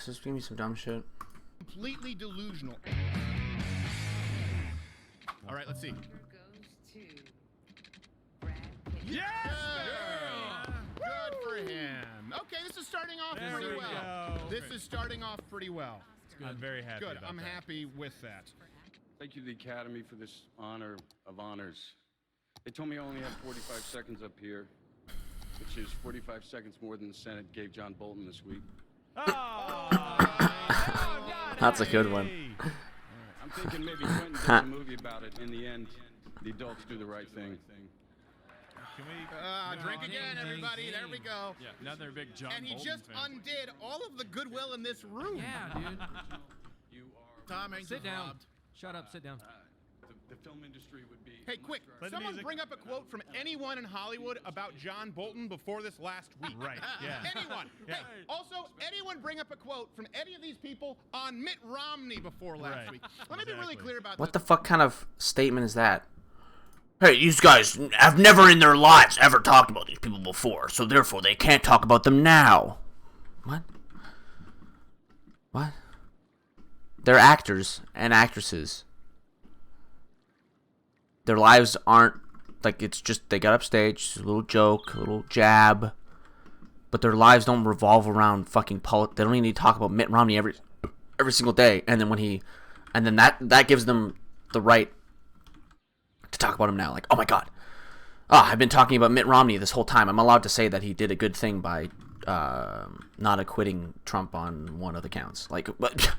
Just give me some dumb shit. Completely delusional. All right, let's see. Yes! Good for him. Okay, this is starting off pretty well. This is starting off pretty well. I'm very happy. Good. About I'm that. happy with that. Thank you to the Academy for this honor of honors. They told me I only had 45 seconds up here, which is 45 seconds more than the Senate gave John Bolton this week. That's a good one. I'm thinking maybe Quentin does a movie about it. In the end, the adults do the right thing. Can we Drink again, everybody. There we go. Yeah, another big John And he Bolton just fan. undid all of the goodwill in this room. Yeah, dude. You are. Tom Hanks Sit is down. robbed. Shut up. Sit down. The film industry would be. Hey, quick! Play the Someone music. bring up a quote from anyone in Hollywood about John Bolton before this last week. Right, yeah. Anyone. Yeah. Hey, also, anyone bring up a quote from any of these people on Mitt Romney before last Right. week. Let me be really Exactly. clear about What this. the fuck kind of statement is that? Hey, these guys have never in their lives ever talked about these people before, so therefore they can't talk about them now. What? What? They're actors and actresses. Their lives aren't like it's just they got upstage, a little joke, a little jab, but their lives don't revolve around fucking politics. They don't even need to talk about Mitt Romney every single day, and then that gives them the right to talk about him now. Like, oh my god, I've been talking about Mitt Romney this whole time. I'm allowed to say that he did a good thing by not acquitting Trump on one of the counts. Like, what?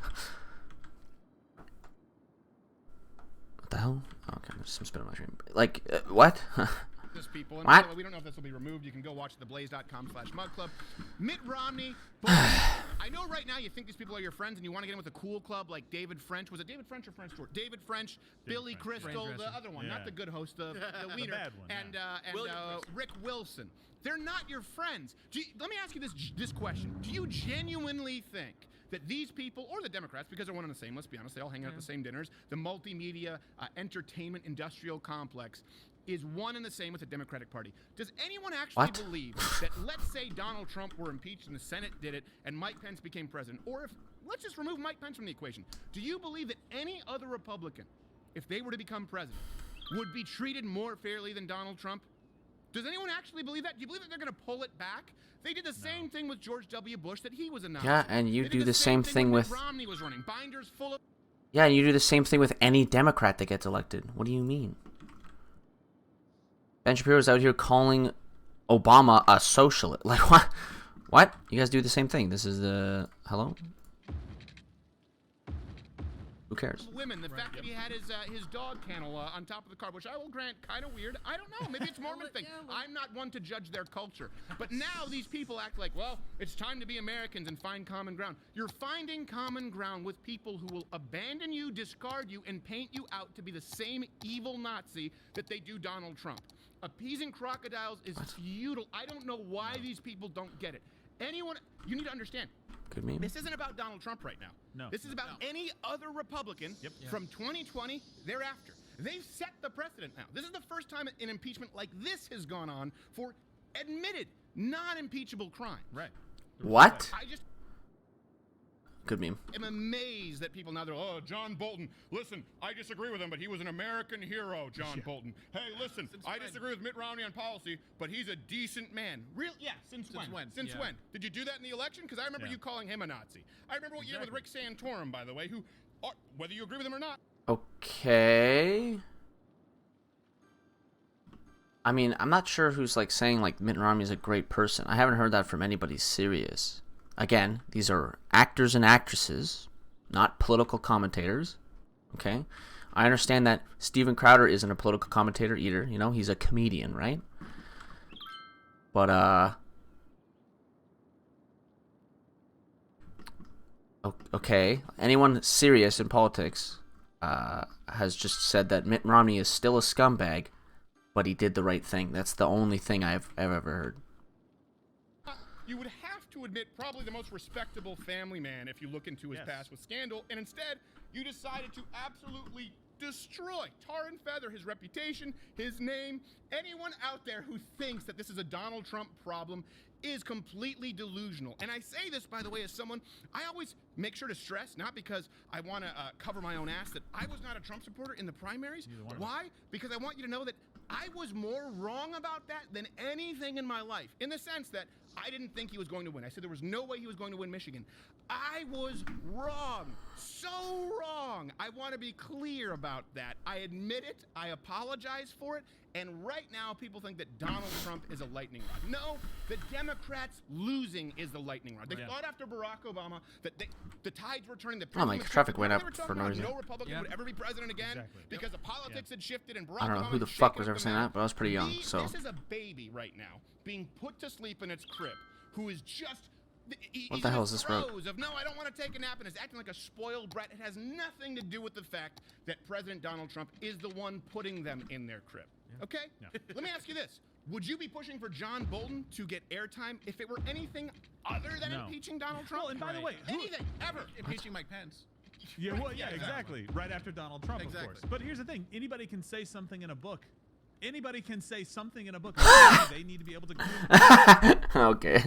What the hell? Okay, there's some spit on my screen. Like, what? This people, and What? by the way, we don't know if this will be removed. You can go watch theblaze.com/mugclub. Mitt Romney. I know right now you think these people are your friends and you want to get in with a cool club like David French. Was it David French or French Stewart? David French, Billy French. Crystal, French the dresser. other one, Yeah. not the good host, the wiener, bad one, and yeah. Rick Wilson. They're not your friends. Let me ask you this question: do you genuinely think that these people, or the Democrats, because they're one and the same, let's be honest, they all hang out at the same dinners, the multimedia entertainment industrial complex is one and the same with the Democratic Party. Does anyone actually What? believe that, let's say Donald Trump were impeached and the Senate did it and Mike Pence became president, or if, let's just remove Mike Pence from the equation, do you believe that any other Republican, if they were to become president, would be treated more fairly than Donald Trump? Does anyone actually believe that? Do you believe that they're going to pull it back? They did the same thing with George W. Bush that he was a Nazi. Yeah, and you They did do the same thing when with- Mitt Romney was running. Binders full of... Yeah, and you do the same thing with any Democrat that gets elected. What do you mean? Ben Shapiro's out here calling Obama a socialist. Like, what? What? You guys do the same thing. This is the... Hello? Who cares? women. The fact that he had his dog kennel on top of the car, which I will grant kind of weird. I don't know. Maybe it's Mormon thing. I'm not one to judge their culture. But now these people act like, well, it's time to be Americans and find common ground. You're finding common ground with people who will abandon you, discard you, and paint you out to be the same evil Nazi that they do Donald Trump. Appeasing crocodiles is futile. I don't know why these people don't get it. Anyone, you need to understand. Good meme. This isn't about Donald Trump right now. No. This is about any other Republican from 2020 thereafter. They've set the precedent now. This is the first time an impeachment like this has gone on for admitted non-impeachable crime. Right. What? I just Good meme. am amazed that people now they're, oh, John Bolton. Listen, I disagree with him, but he was an American hero, John Bolton. Hey, listen, I disagree with Mitt Romney on policy, but he's a decent man. Real? Yeah, since when? Since when? Did you do that in the election? Because I remember you calling him a Nazi. I remember what you did with Rick Santorum, by the way, who, whether you agree with him or not. Okay. I mean, I'm not sure who's like saying like Mitt Romney is a great person. I haven't heard that from anybody serious. Again, these are actors and actresses, not political commentators. Okay? I understand that Steven Crowder isn't a political commentator either, you know, he's a comedian, right? But okay, anyone serious in politics has just said that Mitt Romney is still a scumbag, but he did the right thing. That's the only thing I've ever heard. You would have to admit probably the most respectable family man if you look into his past with scandal, and instead you decided to absolutely destroy, tar and feather his reputation, his name. Anyone out there who thinks that this is a Donald Trump problem is completely delusional. And I say this, by the way, as someone, I always make sure to stress, not because I want to cover my own ass, that I was not a Trump supporter in the primaries. Why? Because I want you to know that I was more wrong about that than anything in my life, in the sense that I didn't think he was going to win. I said there was no way he was going to win Michigan. I was wrong. So wrong. I want to be clear about that. I admit it. I apologize for it. And right now, people think that Donald Trump is a lightning rod. No, the Democrats losing is the lightning rod. They thought after Barack Obama that the tides were turning. Oh, my traffic went up for no reason. No Republican would ever be president again because the politics had shifted and Barack I don't know Obama who the had fuck shaken was up ever the saying map. that, but I was pretty young, so. This is a baby right now being put to sleep in its crib who is just... What the hell is this road? Of, no, I don't want to take a nap, and is acting like a spoiled brat. It has nothing to do with the fact that President Donald Trump is the one putting them in their crib. Okay? Let me ask you this. Would you be pushing for John Bolton to get airtime if it were anything other than impeaching Donald Trump? Well, and by the way, anything, ever. Impeaching Mike Pence. Yeah, well, yeah, exactly. Right after Donald Trump, Exactly. of course. But here's the thing: anybody can say something in a book. Anybody can say something in a book. They need to be able to. Okay.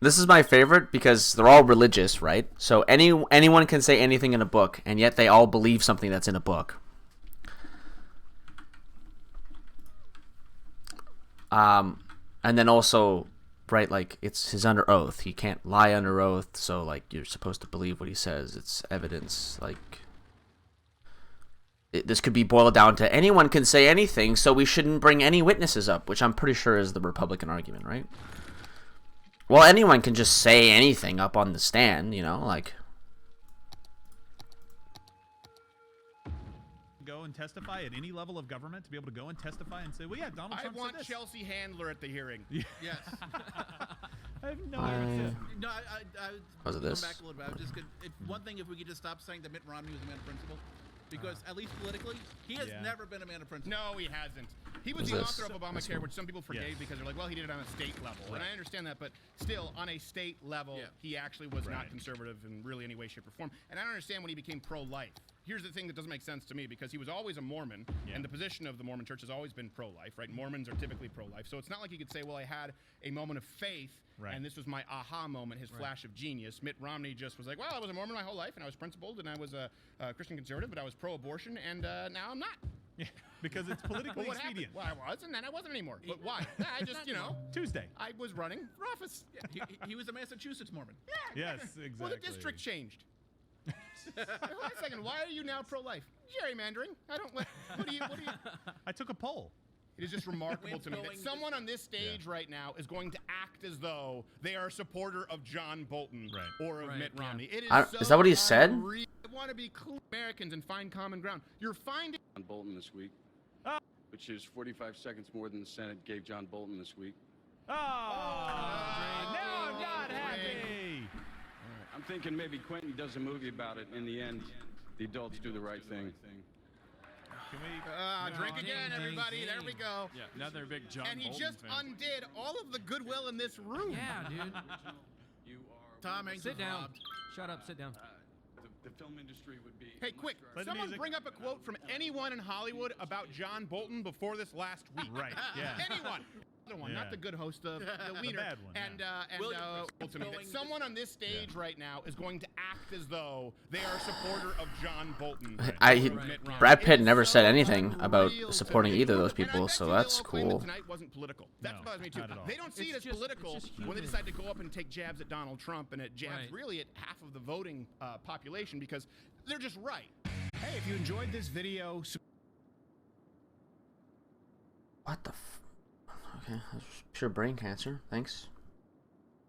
This is my favorite because they're all religious, right? So anyone can say anything in a book, and yet they all believe something that's in a book. And then also, right, like, it's his under oath. He can't lie under oath, so, like, you're supposed to believe what he says. It's evidence, like... This could be boiled down to anyone can say anything, so we shouldn't bring any witnesses up, which I'm pretty sure is the Republican argument, right? Well, anyone can just say anything up on the stand, you know, like... Go and testify at any level of government to be able to go and testify and say, well, yeah, Donald Trump I want said this. Chelsea Handler at the hearing. Yes. I have no idea. No, I Was it going this? back a little bit. I was just one thing, if we could just stop saying that Mitt Romney was a man of principle, because at least politically, he has never been a man of principle. No, he hasn't. He was What's the this? author of Obamacare, which some people forgave because they're like, well, he did it on a state level. And I understand that, but still, on a state level, he actually was not conservative in really any way, shape, or form. And I don't understand when he became pro-life. Here's the thing that doesn't make sense to me, because he was always a Mormon, and the position of the Mormon church has always been pro-life, right? Mormons are typically pro-life. So it's not like he could say, well, I had a moment of faith, and this was my aha moment, his flash of genius. Mitt Romney just was like, well, I was a Mormon my whole life, and I was principled, and I was a Christian conservative, but I was pro-abortion, and now I'm not. Yeah, because it's politically Well, what happened? expedient. Well, I was, and then I wasn't anymore. But why? I just, you know, Tuesday. I was running for office. He was a Massachusetts Mormon. Yes, exactly. Well, the district changed. Wait a second. Why are you now pro-life? Gerrymandering. I don't. What do you? I took a poll. It is just remarkable to me that Windowing someone on this stage right now is going to act as though they are a supporter of John Bolton or of Mitt Romney. It is is that what he said? unreal. I want to be clear, Americans, and find common ground. You're finding John Bolton this week, which is 45 seconds more than the Senate gave John Bolton this week. Oh, now I'm not happy. I'm thinking maybe Quentin does a movie about it. In the end, the adults do the right thing. Can we? drink again, everybody. There we go. Yeah, another big John And he Bolton just fan. undid all of the goodwill in this room. Yeah, dude. You are. Tom Hanks Sit was down. robbed. Shut up. Sit down. The film industry would be. Hey, quick! Play the Someone music. bring up a quote from anyone in Hollywood about John Bolton before this last week. Right, yeah. Anyone. Other one, not Yeah. the good host, the wiener. bad one, And William told to me that going- someone on this stage right now is going to act as though they are a supporter of John Bolton. Brad Pitt It is never so said anything about unreal to supporting me. either of those And I people, bet so you that's they'll claim that cool. Tonight wasn't political. That No, bothers me too. not at all. They don't see It's it as just- political it's just when they human. decide to go up and take jabs at Donald Trump and at jabs Right. really at half of the voting population, because they're just right. Hey, if you enjoyed this video, What the f... Okay, that's pure brain cancer. Thanks.